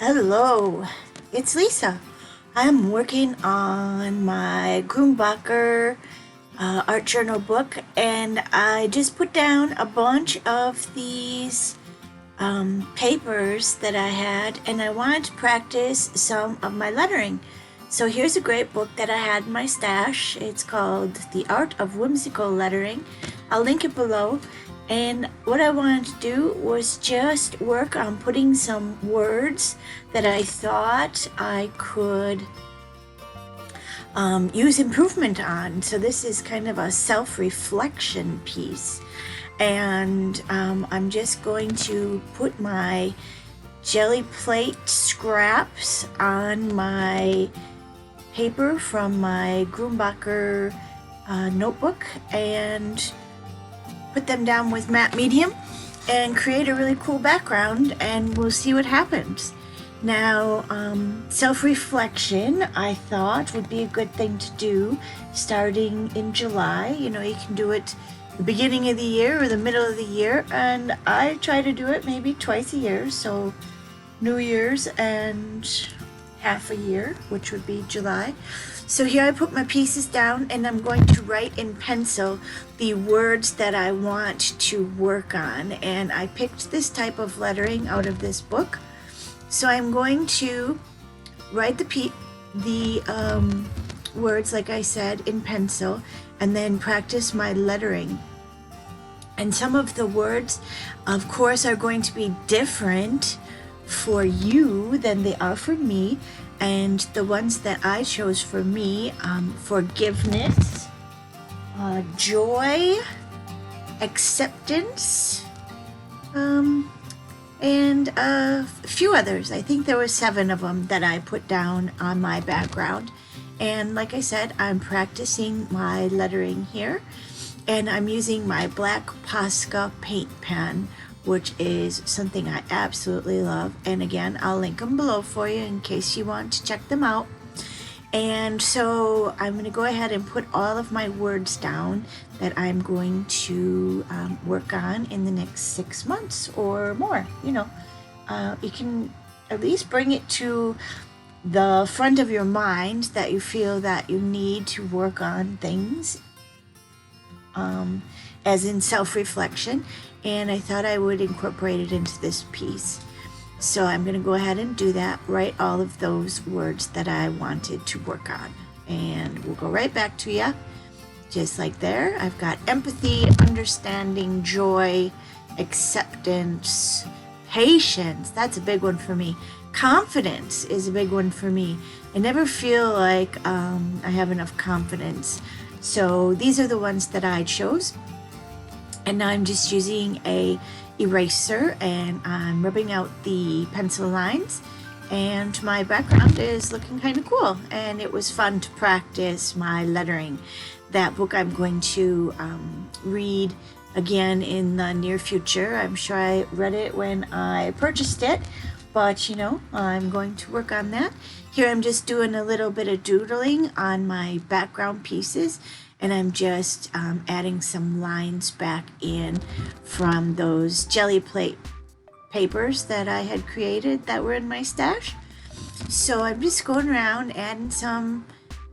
Hello, it's Lisa. I'm working on my Grumbacher art journal book, and I just put down a bunch of these papers that I had, and I wanted to practice some of my lettering. So here's a great book that I had in my stash. It's called The Art of Whimsical Lettering. I'll link it below. And what I wanted to do was just work on putting some words that I thought I could use improvement on. So this is kind of a self-reflection piece. And I'm just going to put my jelly plate scraps on my paper from my Grumbacher notebook and put them down with matte medium and create a really cool background, and we'll see what happens. Now, self-reflection I thought would be a good thing to do starting in July. You know, you can do it the beginning of the year or the middle of the year, and I try to do it maybe twice a year, so New Year's and half a year, which would be July. So here I put my pieces down, and I'm going to write in pencil the words that I want to work on. And I picked this type of lettering out of this book. So I'm going to write the words, like I said, in pencil, and then practice my lettering. And some of the words, of course, are going to be different for you than they are for me. And the ones that I chose for me, forgiveness, joy, acceptance, and a few others. I think there were 7 of them that I put down on my background. And like I said, I'm practicing my lettering here, and I'm using my black Posca paint pen, which is something I absolutely love. And again, I'll link them below for you in case you want to check them out. And so I'm going to go ahead and put all of my words down that I'm going to work on in the next 6 months or more. You know, you can at least bring it to the front of your mind that you feel that you need to work on things, as in self-reflection. And I thought I would incorporate it into this piece. So I'm going to go ahead and do that, write all of those words that I wanted to work on. And we'll go right back to you, just like there. I've got empathy, understanding, joy, acceptance, patience. That's a big one for me. Confidence is a big one for me. I never feel like I have enough confidence. So these are the ones that I chose. And now I'm just using a eraser, and I'm rubbing out the pencil lines, and my background is looking kind of cool. And it was fun to practice my lettering. That book I'm going to read again in the near future. I'm sure I read it when I purchased it, but you know, I'm going to work on that. Here I'm just doing a little bit of doodling on my background pieces, and I'm just adding some lines back in from those jelly plate papers that I had created that were in my stash. So I'm just going around adding some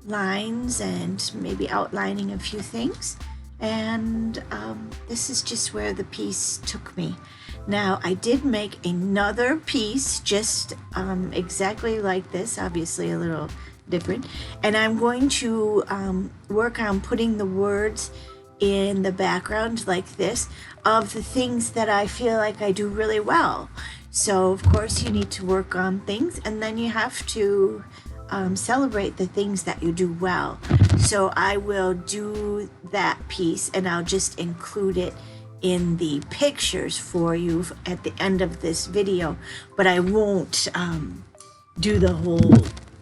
lines and maybe outlining a few things. And this is just where the piece took me. Now, I did make another piece just exactly like this, obviously a little different, and I'm going to work on putting the words in the background like this of the things that I feel like I do really well. So of course you need to work on things, and then you have to celebrate the things that you do well. So I will do that piece, and I'll just include it in the pictures for you at the end of this video, but I won't do the whole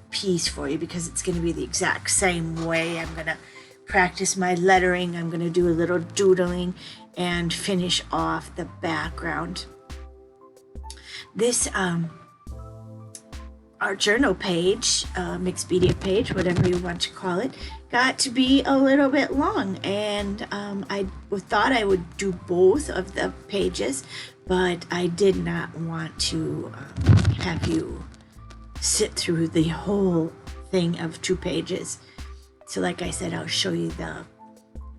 piece for you because it's going to be the exact same way. I'm going to practice my lettering, I'm going to do a little doodling, and finish off the background. This art journal page, Mixpedia page, whatever you want to call it, got to be a little bit long, and I thought I would do both of the pages, but I did not want to have you sit through the whole thing of 2 pages. So like I said, I'll show you the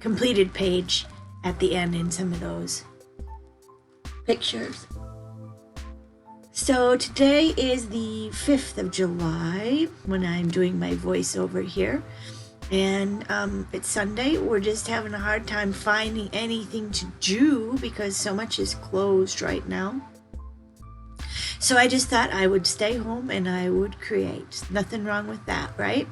completed page at the end in some of those pictures. So today is the 5th of July when I'm doing my voiceover here. And it's Sunday. We're just having a hard time finding anything to do because so much is closed right now. So I just thought I would stay home and I would create. Nothing wrong with that, right?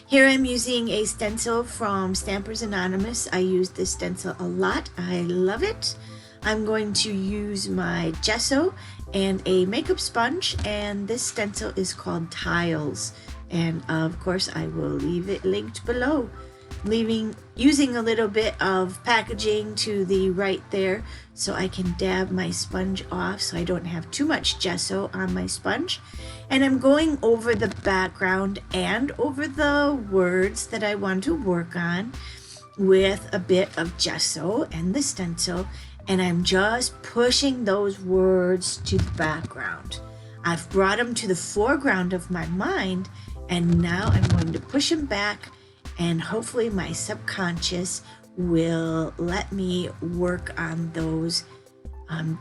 Here I'm using a stencil from Stampers Anonymous. I use this stencil a lot. I love it. I'm going to use my gesso and a makeup sponge, and this stencil is called Tiles. And of course I will leave it linked below. Using a little bit of packaging to the right there so I can dab my sponge off so I don't have too much gesso on my sponge. And I'm going over the background and over the words that I want to work on with a bit of gesso and the stencil, and I'm just pushing those words to the background. I've brought them to the foreground of my mind, and now I'm going to push them back, and hopefully my subconscious will let me work on those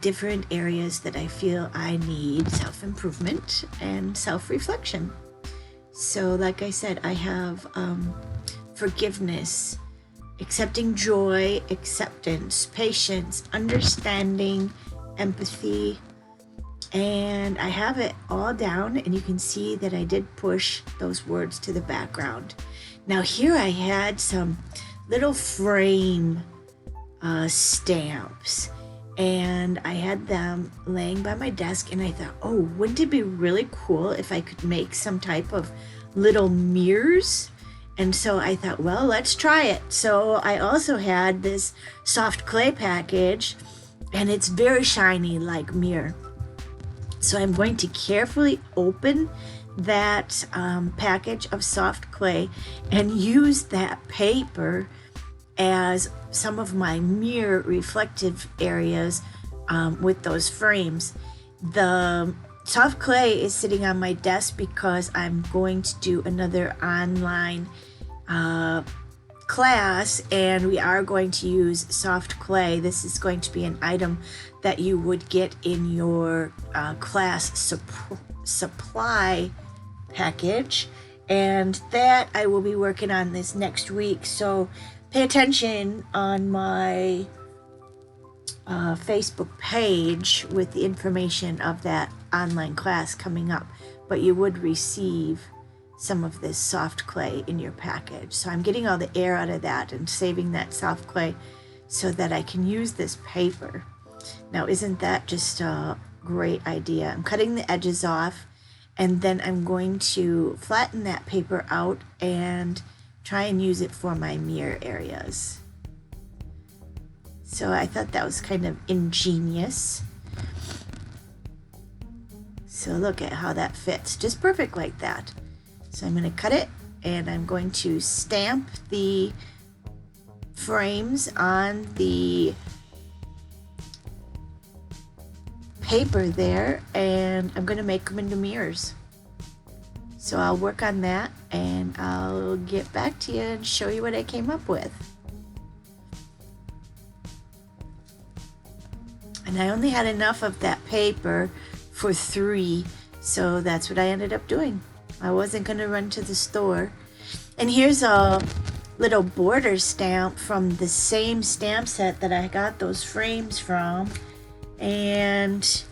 different areas that I feel I need self-improvement and self-reflection. So like I said, I have forgiveness, accepting joy, acceptance, patience, understanding, empathy, and I have it all down, and you can see that I did push those words to the background. Now here I had some little frame stamps, and I had them laying by my desk, and I thought, oh, wouldn't it be really cool if I could make some type of little mirrors? And so I thought, well, let's try it. So I also had this soft clay package, and it's very shiny like mirror. So I'm going to carefully open that package of soft clay and use that paper as some of my mirror reflective areas with those frames. The soft clay is sitting on my desk because I'm going to do another online class, and we are going to use soft clay. This is going to be an item that you would get in your class supply package, and that I will be working on this next week. So pay attention on my Facebook page with the information of that online class coming up, but you would receive some of this soft clay in your package. So I'm getting all the air out of that and saving that soft clay so that I can use this paper. Now, isn't that just a great idea? I'm cutting the edges off, and then I'm going to flatten that paper out and try and use it for my mirror areas. So I thought that was kind of ingenious. So look at how that fits, just perfect like that. So I'm going to cut it, and I'm going to stamp the frames on the paper there, and I'm going to make them into mirrors. So I'll work on that, and I'll get back to you and show you what I came up with. And I only had enough of that paper for 3, so that's what I ended up doing. I wasn't going to run to the store. And here's a little border stamp from the same stamp set that I got those frames from. And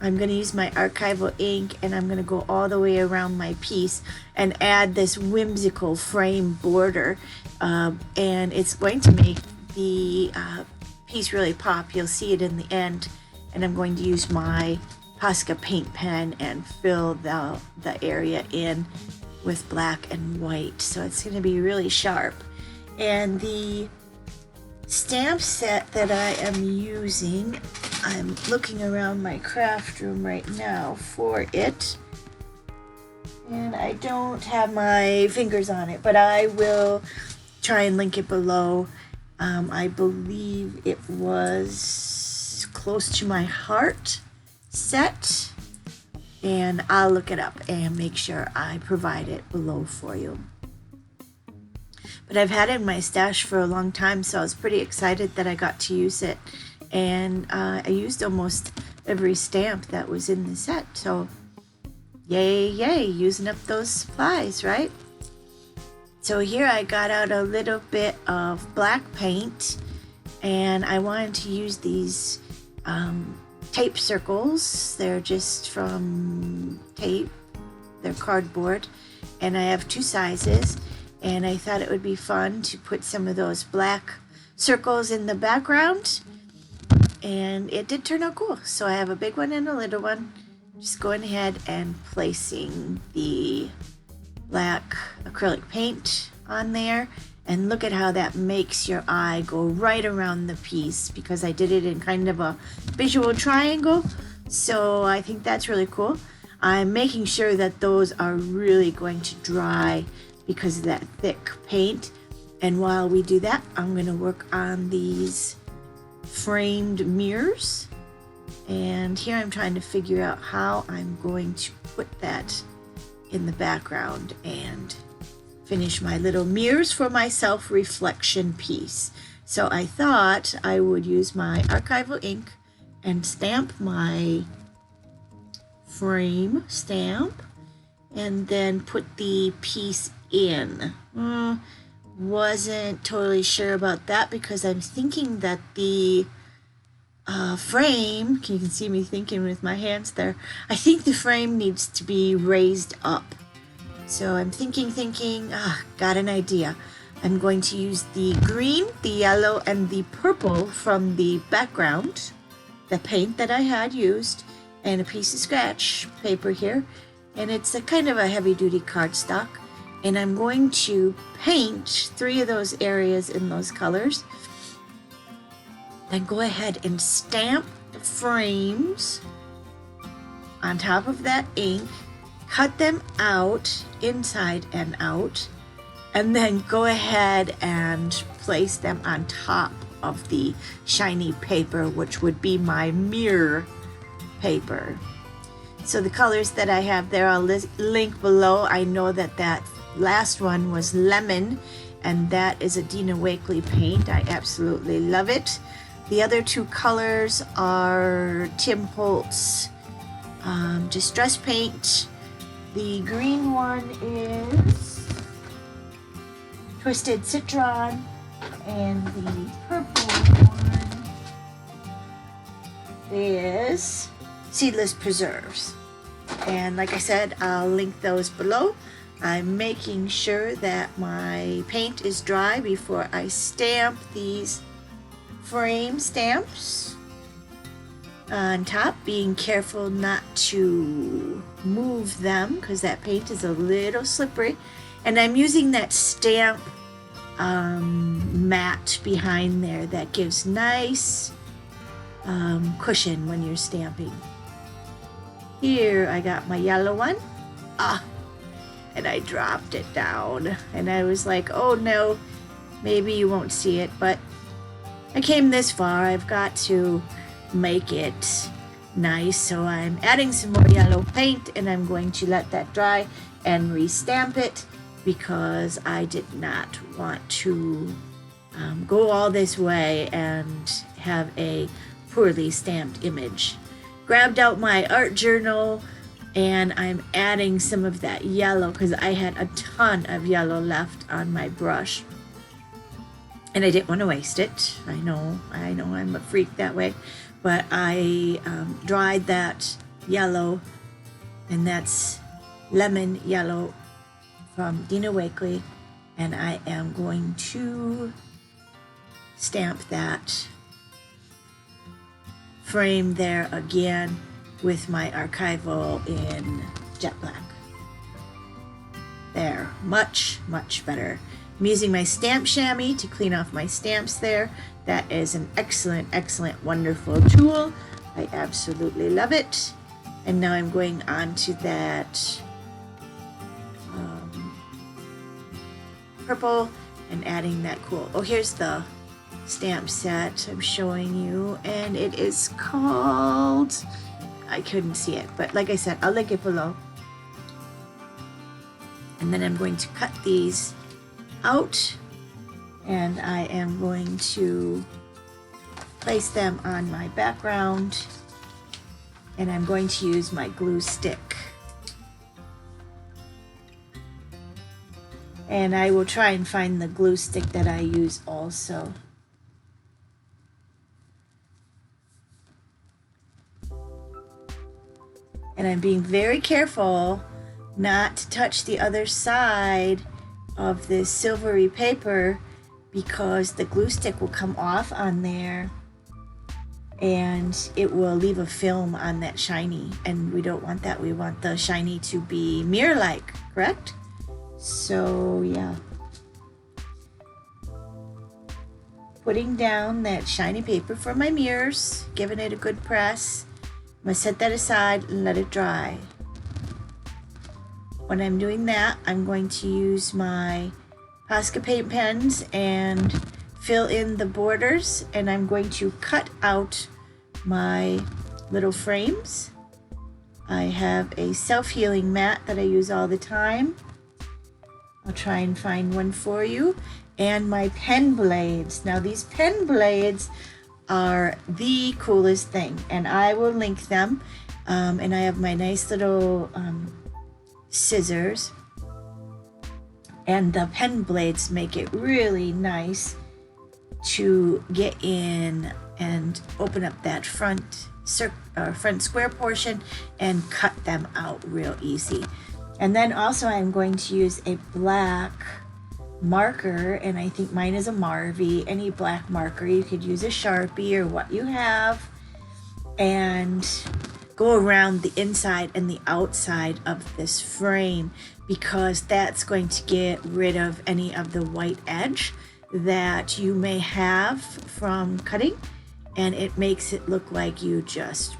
I'm going to use my archival ink, and I'm going to go all the way around my piece and add this whimsical frame border. And it's going to make the piece really pop. You'll see it in the end. And I'm going to use my Posca paint pen and fill the area in with black and white. So it's going to be really sharp. And the stamp set that I am using, I'm looking around my craft room right now for it. And I don't have my fingers on it, but I will try and link it below. I believe it was Close to My Heart set. and I'll look it up and make sure I provide it below for you. But I've had it in my stash for a long time, so I was pretty excited that I got to use it. And I used almost every stamp that was in the set, so yay, yay, using up those supplies, right? So here I got out a little bit of black paint, and I wanted to use these tape circles. They're just from tape, they're cardboard, and I have 2 sizes, and I thought it would be fun to put some of those black circles in the background, and it did turn out cool. So I have a big one and a little one. Just going ahead and placing the black acrylic paint on there, and look at how that makes your eye go right around the piece, because I did it in kind of a visual triangle. So I think that's really cool. I'm making sure that those are really going to dry because of that thick paint. And while we do that, I'm going to work on these framed mirrors. And here I'm trying to figure out how I'm going to put that in the background and finish my little mirrors for my self-reflection piece. So I thought I would use my archival ink and stamp my frame stamp and then put the piece in. Wasn't totally sure about that because I'm thinking that the frame, you can see me thinking with my hands there, I think the frame needs to be raised up. So I'm thinking, got an idea. I'm going to use the green, the yellow, and the purple from the background, the paint that I had used, and a piece of scratch paper here. And it's a kind of a heavy-duty cardstock. And I'm going to paint 3 of those areas in those colors. Then go ahead and stamp the frames on top of that ink, cut them out, inside and out, and then go ahead and place them on top of the shiny paper, which would be my mirror paper. So the colors that I have there, I'll link below. I know that that last one was lemon, and that is a Dina Wakley paint. I absolutely love it. The other 2 colors are Tim Holtz Distress Paint. The green one is Twisted Citron, and the purple one is Seedless Preserves. And like I said, I'll link those below. I'm making sure that my paint is dry before I stamp these frame stamps on top, being careful not to move them because that paint is a little slippery. And I'm using that stamp mat behind there that gives nice cushion when you're stamping. Here I got my yellow one. And I dropped it down, and I was like, oh no, maybe you won't see it, but I came this far. I've got to make it nice, so I'm adding some more yellow paint, and I'm going to let that dry and restamp it because I did not want to go all this way and have a poorly stamped image. Grabbed out my art journal, and I'm adding some of that yellow because I had a ton of yellow left on my brush. And I didn't want to waste it. I know, I'm a freak that way. But I dried that yellow, and that's lemon yellow from Dina Wakley. And I am going to stamp that frame there again with my archival in jet black. There, much, much better. I'm using my stamp chamois to clean off my stamps there. That is an excellent, excellent, wonderful tool. I absolutely love it. And now I'm going on to that purple and adding that cool. Oh, here's the stamp set I'm showing you, and it is called I couldn't see it, but like I said, I'll link it below. And then I'm going to cut these out, and I am going to place them on my background, and I'm going to use my glue stick. And I will try and find the glue stick that I use also. And I'm being very careful not to touch the other side of this silvery paper, because the glue stick will come off on there and it will leave a film on that shiny, and we don't want that. We want the shiny to be mirror-like, correct? So yeah, putting down that shiny paper for my mirrors, giving it a good press. I'm going to set that aside and let it dry. When I'm doing that, I'm going to use my Posca paint pens and fill in the borders, and I'm going to cut out my little frames. I have a self-healing mat that I use all the time. I'll try and find one for you. And my pen blades. Now these pen blades are the coolest thing, and I will link them. And I have my nice little scissors, and the pen blades make it really nice to get in and open up that front square portion and cut them out real easy. And then also I'm going to use a black marker, and I think mine is a Marvy. Any black marker, you could use a Sharpie or what you have, and go around the inside and the outside of this frame, because that's going to get rid of any of the white edge that you may have from cutting, and it makes it look like you just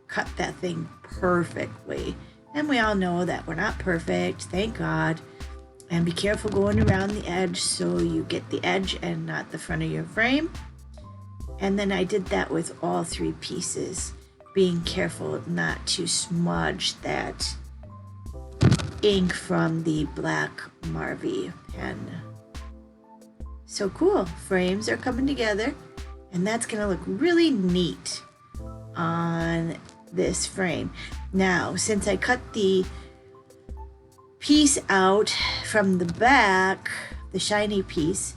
cut that thing perfectly. And we all know that we're not perfect, thank God. And be careful going around the edge so you get the edge and not the front of your frame. And then I did that with all three pieces, being careful not to smudge that ink from the black Marvy pen. So cool, frames are coming together, and that's gonna look really neat on this frame. Now, since I cut the piece out from the back, the shiny piece,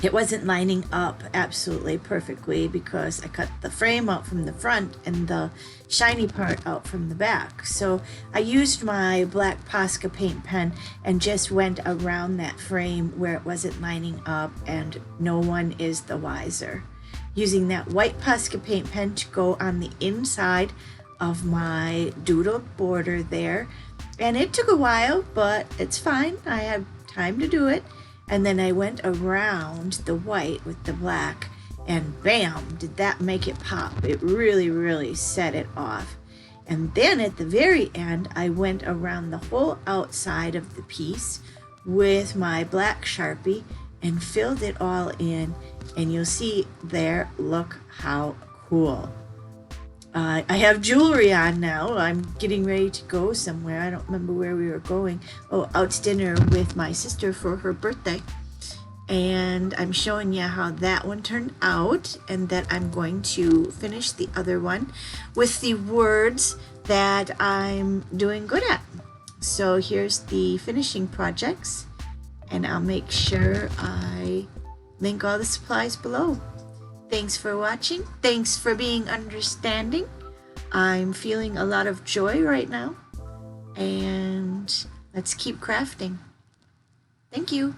it wasn't lining up absolutely perfectly because I cut the frame out from the front and the shiny part out from the back. So I used my black Posca paint pen and just went around that frame where it wasn't lining up, and no one is the wiser. Using that white Posca paint pen to go on the inside of my doodle border there. And it took a while, but it's fine. I had time to do it. And then I went around the white with the black, and bam, did that make it pop. It really, really set it off. And then at the very end, I went around the whole outside of the piece with my black Sharpie and filled it all in. And you'll see there, look how cool. I have jewelry on now. I'm getting ready to go somewhere. I don't remember where we were going. Oh, out to dinner with my sister for her birthday. And I'm showing you how that one turned out, and that I'm going to finish the other one with the words that I'm doing good at. So here's the finishing projects, and I'll make sure I link all the supplies below. Thanks for watching. Thanks for being understanding. I'm feeling a lot of joy right now, and let's keep crafting. Thank you.